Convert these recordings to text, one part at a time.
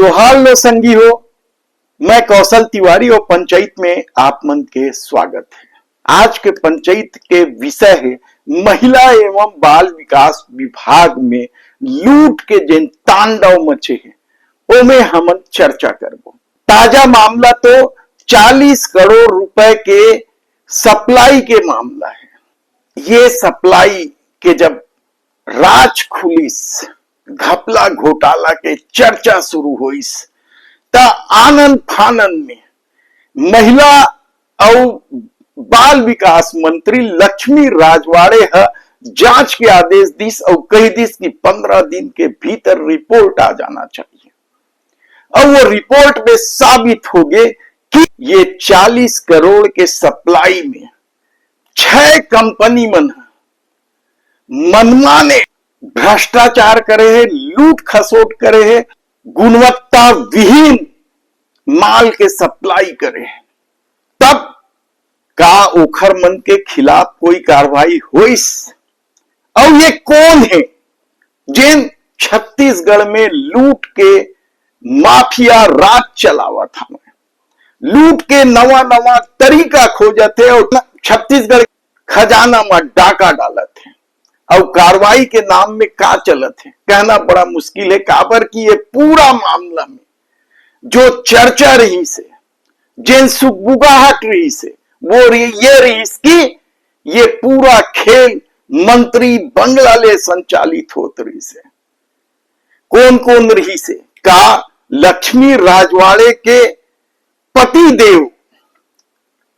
जोहार लो संगी हो। मैं कौशल तिवारी और पंचायत में आप मन के स्वागत है। आज के पंचायत के विषय है महिला एवं बाल विकास विभाग में लूट के जिन तांडव मचे हैं वो में हम चर्चा करबो। ताजा मामला तो 40 करोड़ रुपए के सप्लाई के मामला है। ये सप्लाई के जब राज खुलिस घपला घोटाला के चर्चा शुरू हुई ता आनंद फानंद में महिला और बाल विकास मंत्री लक्ष्मी राजवाड़े जांच के आदेश दिस और कही दिस कि 15 दिन के भीतर रिपोर्ट आ जाना चाहिए। और वो रिपोर्ट में साबित हो गए कि ये 40 करोड़ के सप्लाई में 6 कंपनी मनमाने भ्रष्टाचार करे है, लूट खसोट करे है, गुणवत्ता विहीन माल के सप्लाई करे है। तब का ओखर मन के खिलाफ कोई कार्रवाई हुईस? और ये कौन है जिन छत्तीसगढ़ में लूट के माफिया राज चलावा था? लूट के नवा नवा तरीका खोजते और छत्तीसगढ़ खजाना में डाका डालत है और कार्रवाई के नाम में का चलत है कहना बड़ा मुश्किल है। काबर की ये पूरा मामला में जो चर्चा रही से, जिन सुगबुगाहट रही से, वो ये रही कि ये पूरा खेल मंत्री बंगला ले संचालित होत रही से। कौन कौन रही से का लक्ष्मी राजवाड़े के पति देव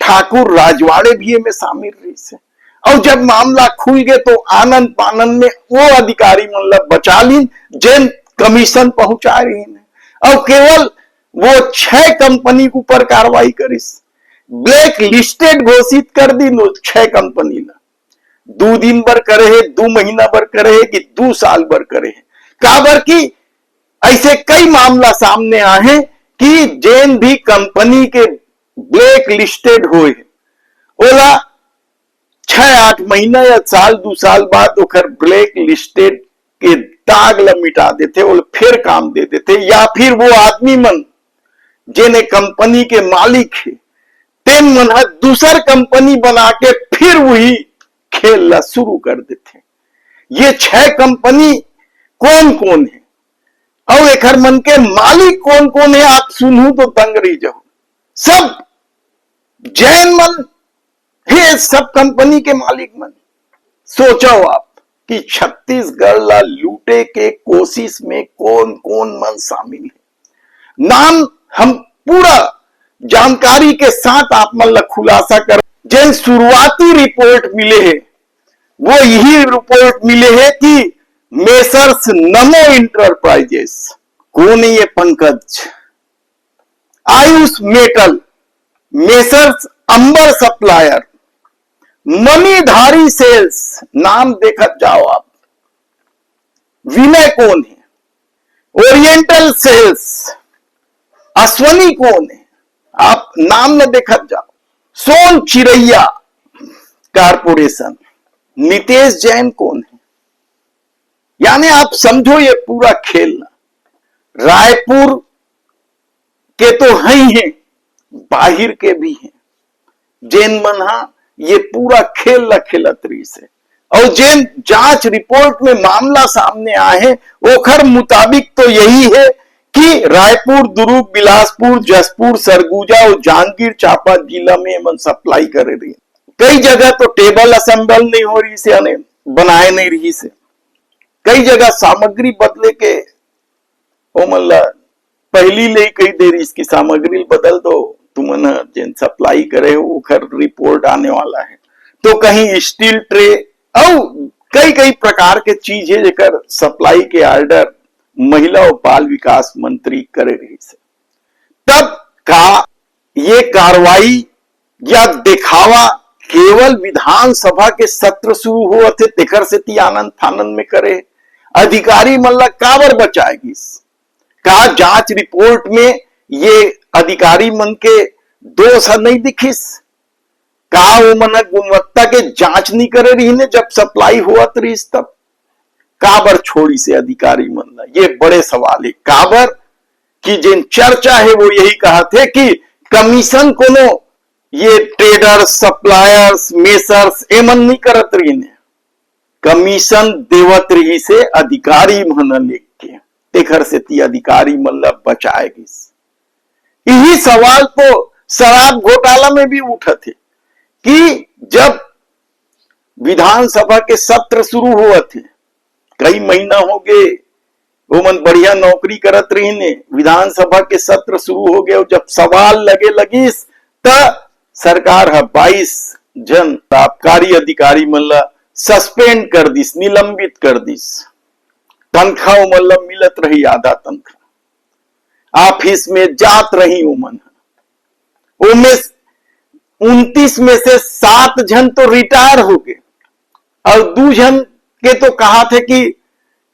ठाकुर राजवाड़े भी में शामिल रही से। और जब मामला खुल गए तो आनंद पानंद में वो अधिकारी मतलब बचा लीन जिन कमीशन पहुंचा रही है और केवल वो 6 कंपनी के ऊपर कार्रवाई करिस। ब्लैक लिस्टेड घोषित कर दी 6 कंपनी ला। 2 दिन बर करे है, 2 महीना बर करे है कि 2 साल बर करे है। काबर की ऐसे कई मामला सामने आए कि जिन भी कंपनी के ब्लैक लिस्टेड हुए ओला 6-8 महीना या साल 2 साल बाद ओकर ब्लैक लिस्टेड के दाग ला मिटा देते और फिर काम दे देते। या फिर वो आदमी मन जिन्हें कंपनी के मालिक है तेन मन दूसर कंपनी बना के फिर वही खेल ला शुरू कर देते। ये 6 कंपनी कौन कौन है और एक मन के मालिक कौन कौन है आप सुनू तो तंग रही जाओ। सब जैन मन ये सब कंपनी के मालिक मन। सोचो आप कि छत्तीसगढ़ ला लूटे के कोशिश में कौन कौन मन शामिल है। नाम हम पूरा जानकारी के साथ आप मन ला खुलासा कर। जिन शुरुआती रिपोर्ट मिले हैं वो यही रिपोर्ट मिले हैं कि मेसर्स नमो इंटरप्राइजेस कौन है ये पंकज, आयुष मेटल, मेसर्स अंबर सप्लायर, मणिधारी सेल्स, नाम देखत जाओ आप, विनय कौन है, ओरिएंटल सेल्स, अश्वनी कौन है आप नाम न देखत जाओ, सोन चिरैया कारपोरेशन, नितेश जैन कौन है। यानी आप समझो ये पूरा खेल ना रायपुर के तो है ही है, बाहर के भी हैं जैन मनहा ये पूरा खेल ला खेलत रही से। और जिन जांच रिपोर्ट में मामला सामने आए हैं ओखर मुताबिक तो यही है कि रायपुर, दुर्ग, बिलासपुर, जसपुर, सरगुजा और जांजगीर चांपा जिला में मन सप्लाई करे रही। कई जगह तो टेबल असेंबल नहीं हो रही से, बनाए नहीं रही से। कई जगह सामग्री बदले के ओ मतलब पहली ले कई देर इसकी सामग्री बदल दो तुमन जिन सप्लाई करे ओखर रिपोर्ट आने वाला है। तो कहीं स्टील ट्रे और कई कई प्रकार के चीज है जेकर सप्लाई के ऑर्डर महिला और बाल विकास मंत्री करे रही से। तब का ये कार्रवाई या दिखावा केवल विधानसभा के सत्र शुरू हुआ थे तेकर से ती आनंद फानंद में करे। अधिकारी मतलब काबर बचाएगी का जांच रिपोर्ट में ये अधिकारी मन के दोष नहीं दिखिस का वो मन गुणवत्ता के जांच नहीं करे रही ने जब सप्लाई हुआ रही तब काबर छोड़ी से अधिकारी मन ये बड़े सवाल है। काबर कि जिन चर्चा है वो यही कहा थे कि कमीशन कोनो ये ट्रेडर्स, सप्लायर्स, मेसर्स एमन नहीं करत रही ने, कमीशन देवत रही से अधिकारी मन लेख के तेखर से ती अधिकारी मतलब बचाएगी। यही सवाल तो शराब घोटाला में भी उठा थे कि जब विधानसभा के सत्र शुरू हुआ थे, कई महीना हो गए, वो मन बढ़िया नौकरी करत रही ने, विधानसभा के सत्र शुरू हो गए और जब सवाल लगे लगिस त सरकार 22 जन आबकारी अधिकारी मतलब सस्पेंड कर दिस, निलंबित कर दिस, तनख्वाह मतलब मिलत रही आधा तनख्वाह, ऑफिस में जात रही उमन, उनमें 29 में से 7 जन तो रिटायर हो गए और 2 जन के तो कहा थे कि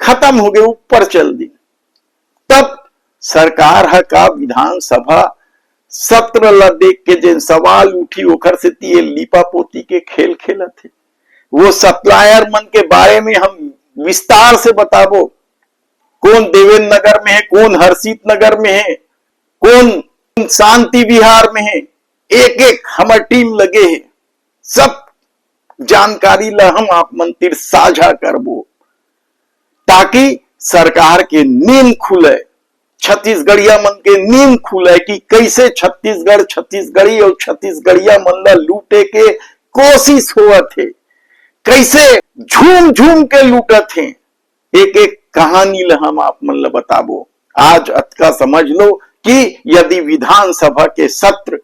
खत्म हो गए, ऊपर चल दी। तब सरकार का विधानसभा सत्र ला देख के जिन सवाल उठी ओखर से ये लिपा पोती के खेल खेला थे। वो सप्लायर मन के बारे में हम विस्तार से बताबो, कौन देवेंद्र नगर में है, कौन हर्षित नगर में है, कौन शांति विहार में है, एक एक हमार टीम लगे है, सब जानकारी ला हम आप मंत्री साझा करबो ताकि सरकार के नींद खुले, छत्तीसगढ़िया मन के नींद खुले कि कैसे छत्तीसगढ़ी और छत्तीसगढ़िया मन ला लूटे के कोशिश हुआ थे, कैसे झूम झूम के लूटा थे। एक एक कहानी ला हम आप मन ला बताबो। आज अतका समझ लो कि यदि विधानसभा के सत्र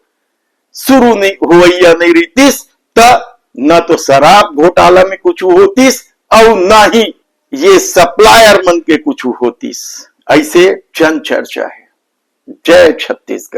शुरू नहीं हुआ नहीं रहीतिस त न तो शराब घोटाला में कुछ होतीस और न ही ये सप्लायर मन के कुछ होतीस। ऐसे जन चर्चा है। जय छत्तीसगढ़।